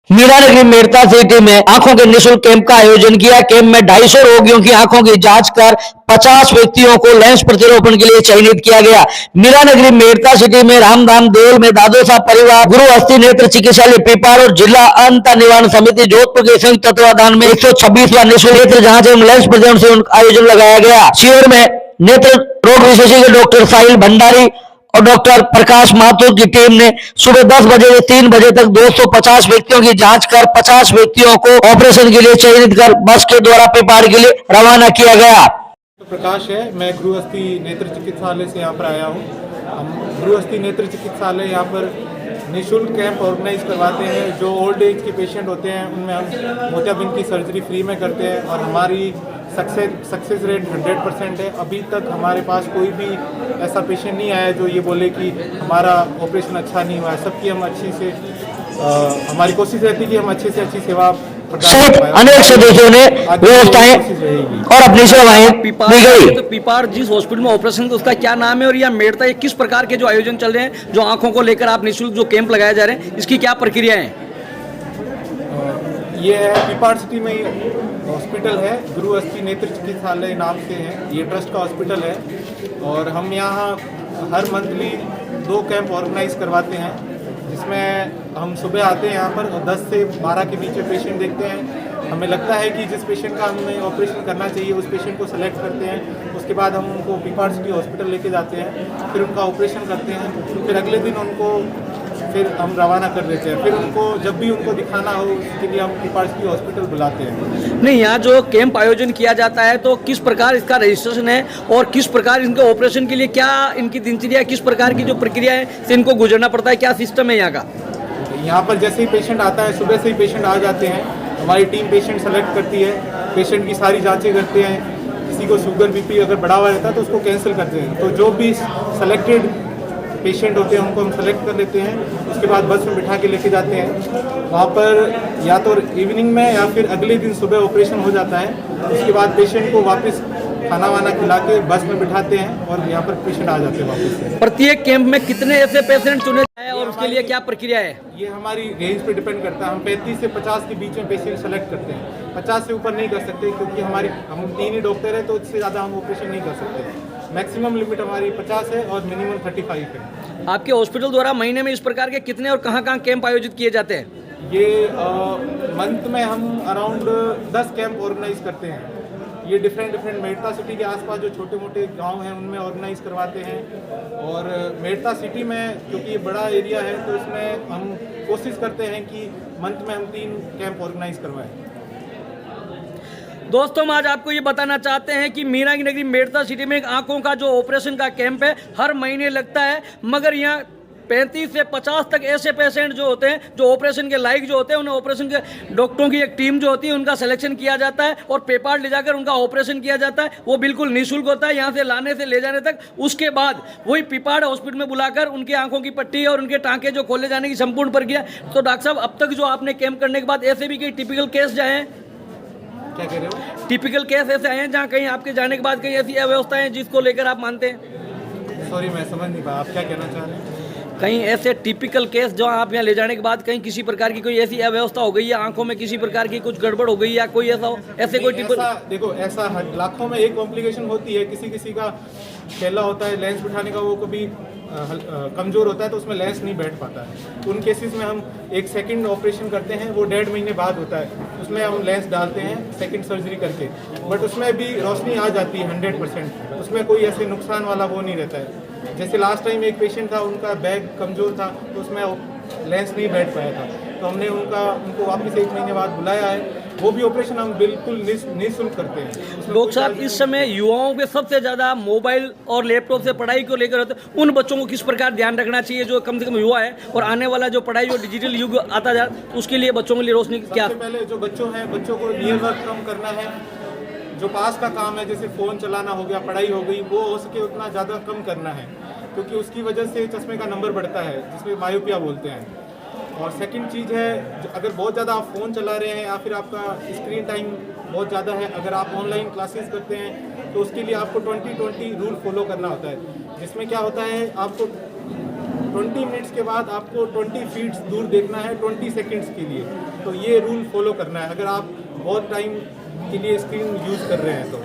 मीरानगरी Merta city में आंखों के निःशुल्क कैंप का आयोजन किया। कैंप में 250 रोगियों की आंखों की जांच कर 50 व्यक्तियों को लेंस प्रतिरोपण के लिए चयनित किया गया। मीरानगरी मेड़ता सिटी में रामधाम देवल में दादो साहब परिवार गुरु अस्थि नेत्र चिकित्सालय पीपाड़ और जिला अंत निवारण समिति जोधपुर के संयुक्त तत्वाधान में 126वां निःशुल्क नेत्र जांच एवं लेंस प्रतिरोपण आयोजन लगाया गया। शिविर में नेत्र रोग विशेषज्ञ डॉक्टर साहिल भंडारी और डॉक्टर प्रकाश माथुर की टीम ने सुबह 10 बजे से 3 बजे तक 250 व्यक्तियों की जांच कर 50 व्यक्तियों को ऑपरेशन के लिए चयनित कर बस के द्वारा पीपाड़ के लिए रवाना किया गया। प्रकाश है, मैं गुरु अस्थि नेत्र चिकित्सालय से यहाँ पर आया हूँ। हम गुरु अस्थि नेत्र चिकित्सालय यहाँ पर निःशुल्क कैंप ऑर्गेनाइज करवाते हैं। जो ओल्ड एज के पेशेंट होते हैं उनमें हम मोतियाबिंद की सर्जरी फ्री में करते हैं और हमारी सक्सेस रेट 100% है। अभी तक हमारे पास कोई भी ऐसा पेशेंट नहीं आया जो ये बोले कि हमारा ऑपरेशन अच्छा नहीं हुआ है। सबकी हम अच्छी से हमारी कोशिश रहती है कि हम अच्छी से अच्छी सेवा अनेक सदस्यों ने व्यवस्थाएं और अपनी सेवाएं दी गई। तो पीपाड़ जिस हॉस्पिटल में ऑपरेशन उसका क्या नाम है और यह मेड़ता है किस प्रकार के जो आयोजन चल रहे हैं, जो आंखों को लेकर आप निःशुल्क जो कैंप लगाए जा रहे हैं, इसकी क्या प्रक्रिया है? ये है पीपाड़ सिटी में हॉस्पिटल है, गुरु अस्थि नेत्र चिकित्सालय नाम से है। ये ट्रस्ट का हॉस्पिटल है और हम यहाँ हर मंथली 2 कैंप ऑर्गेनाइज करवाते हैं, जिसमें हम सुबह आते हैं यहाँ पर और 10 से 12 के बीच में पेशेंट देखते हैं। हमें लगता है कि जिस पेशेंट का हमें ऑपरेशन करना चाहिए उस पेशेंट को सेलेक्ट करते हैं। उसके बाद हम उनको पीपाड़ सिटी हॉस्पिटल लेके जाते हैं, फिर उनका ऑपरेशन करते हैं, फिर अगले दिन उनको फिर हम रवाना कर देते हैं। फिर उनको जब भी उनको दिखाना हो उसके लिए हम पीपाड़ सिटी हॉस्पिटल बुलाते हैं। नहीं, यहाँ जो कैंप आयोजन किया जाता है तो किस प्रकार इसका रजिस्ट्रेशन है और किस प्रकार इनके ऑपरेशन के लिए क्या इनकी दिनचर्या, किस प्रकार की जो प्रक्रिया है से इनको गुजरना पड़ता है, क्या सिस्टम है यहाँ का? यहाँ पर जैसे ही पेशेंट आता है, सुबह से ही पेशेंट आ जाते हैं, हमारी टीम पेशेंट सेलेक्ट करती है, पेशेंट की सारी जांचें करते हैं। किसी को शुगर बीपी अगर बढ़ा हुआ रहता है तो उसको कैंसिल करते हैं। तो जो भी सेलेक्टेड पेशेंट होते हैं उनको हम सेलेक्ट कर लेते हैं। उसके बाद बस में बिठा के लेके जाते हैं। वहाँ पर या तो इवनिंग में या फिर अगले दिन सुबह ऑपरेशन हो जाता है। उसके बाद पेशेंट को वापस खाना वाना खिला के बस में बिठाते हैं और यहाँ पर पेशेंट आ जाते हैं वापस। प्रत्येक कैंप में कितने ऐसे पेशेंट चुने जाए और उसके लिए क्या प्रक्रिया है? ये हमारी रेंज पे डिपेंड करता है। हम 35 से 50 के बीच में पेशेंट सेलेक्ट करते हैं। 50 से ऊपर नहीं कर सकते क्योंकि हम 3 ही डॉक्टर हैं, तो इससे ज़्यादा हम ऑपरेशन नहीं कर सकते। मैक्सिमम लिमिट हमारी 50 है और मिनिमम 35 है। आपके हॉस्पिटल द्वारा महीने में इस प्रकार के कितने और कहाँ कैंप आयोजित किए जाते हैं? ये मंथ में हम अराउंड 10 कैंप ऑर्गेनाइज करते हैं। ये डिफरेंट मेड़ता सिटी के आसपास जो छोटे मोटे गांव हैं उनमें ऑर्गेनाइज करवाते हैं। और मेड़ता सिटी में क्योंकि ये बड़ा एरिया है तो इसमें हम कोशिश करते हैं कि मंथ में हम 3 कैंप ऑर्गेनाइज करवाएं। दोस्तों, आज आपको ये बताना चाहते हैं कि मीरानगरी मेड़ता सिटी में एक आंखों का जो ऑपरेशन का कैंप है हर महीने लगता है, मगर यहाँ 35 से 50 तक ऐसे पेशेंट जो होते हैं जो ऑपरेशन के लायक जो होते हैं, उन्हें ऑपरेशन के डॉक्टरों की एक टीम जो होती है उनका सिलेक्शन किया जाता है और पेपाड़ ले जाकर उनका ऑपरेशन किया जाता है। वो बिल्कुल निःशुल्क होता है, यहाँ से लाने से ले जाने तक। उसके बाद वही पीपाड़ हॉस्पिटल में बुलाकर उनकी आंखों की पट्टी और उनके टाँके जो खोले जाने की संपूर्ण प्रक्रिया। तो डॉक्टर साहब, अब तक जो आपने कैंप करने के बाद ऐसे भी कई टिपिकल केस जाए हैं? क्या कह रहे हो? टिपिकल केस ऐसे आए हैं जहाँ कहीं आपके जाने के बाद कहीं ऐसी अव्यवस्थाएं हैं जिसको लेकर आप मानते हैं? सॉरी, मैं समझ नहीं पाया, आप क्या कहना चाह रहे हैं? कहीं ऐसे टिपिकल केस जो आप यहाँ ले जाने के बाद कहीं किसी प्रकार की कोई ऐसी अव्यवस्था हो गई है, आंखों में किसी प्रकार की कुछ गड़बड़ हो गई या कोई ऐसा हो, ऐसे कोई देखो, ऐसा लाखों में एक कॉम्प्लिकेशन होती है। किसी का फैला होता है लेंस बिठाने का, वो कभी कमज़ोर होता है तो उसमें लेंस नहीं बैठ पाता है। उन केसेस में हम एक सेकंड ऑपरेशन करते हैं, वो 1.5 महीने बाद होता है। उसमें हम लेंस डालते हैं सेकंड सर्जरी करके, बट उसमें भी रोशनी आ जाती है 100%। उसमें कोई ऐसे नुकसान वाला वो नहीं रहता है। जैसे लास्ट टाइम एक पेशेंट था, उनका बैग कमज़ोर था तो उसमें लेंस नहीं बैठ पाया था, तो हमने उनको वापस 1 महीने बाद बुलाया है। वो भी ऑपरेशन हम बिल्कुल निःशुल्क करते हैं। डॉक्टर साहब, इस समय युवाओं पे सबसे ज़्यादा मोबाइल और लैपटॉप से पढ़ाई को लेकर होते हैं, उन बच्चों को किस प्रकार ध्यान रखना चाहिए जो कम से कम युवा है और आने वाला जो पढ़ाई जो डिजिटल युग आता जा रहा है उसके लिए बच्चों के लिए रोशनी क्या? सबसे पहले जो बच्चों को नियर वर्क कम करना है। जो पास का काम है जैसे फ़ोन चलाना हो गया, पढ़ाई हो गई, वो हो सके उतना ज़्यादा कम करना है, क्योंकि उसकी वजह से चश्मे का नंबर बढ़ता है जिसमें मायोपिया बोलते हैं। और सेकंड चीज़ है, अगर बहुत ज़्यादा आप फ़ोन चला रहे हैं या फिर आपका स्क्रीन टाइम बहुत ज़्यादा है, अगर आप ऑनलाइन क्लासेस करते हैं तो उसके लिए आपको 20-20 रूल फॉलो करना होता है। जिसमें क्या होता है, आपको 20 मिनट्स के बाद आपको 20 फीट दूर देखना है 20 सेकंड्स के लिए। तो ये रूल फॉलो करना है अगर आप बहुत टाइम के लिए स्क्रीन यूज़ कर रहे हैं तो।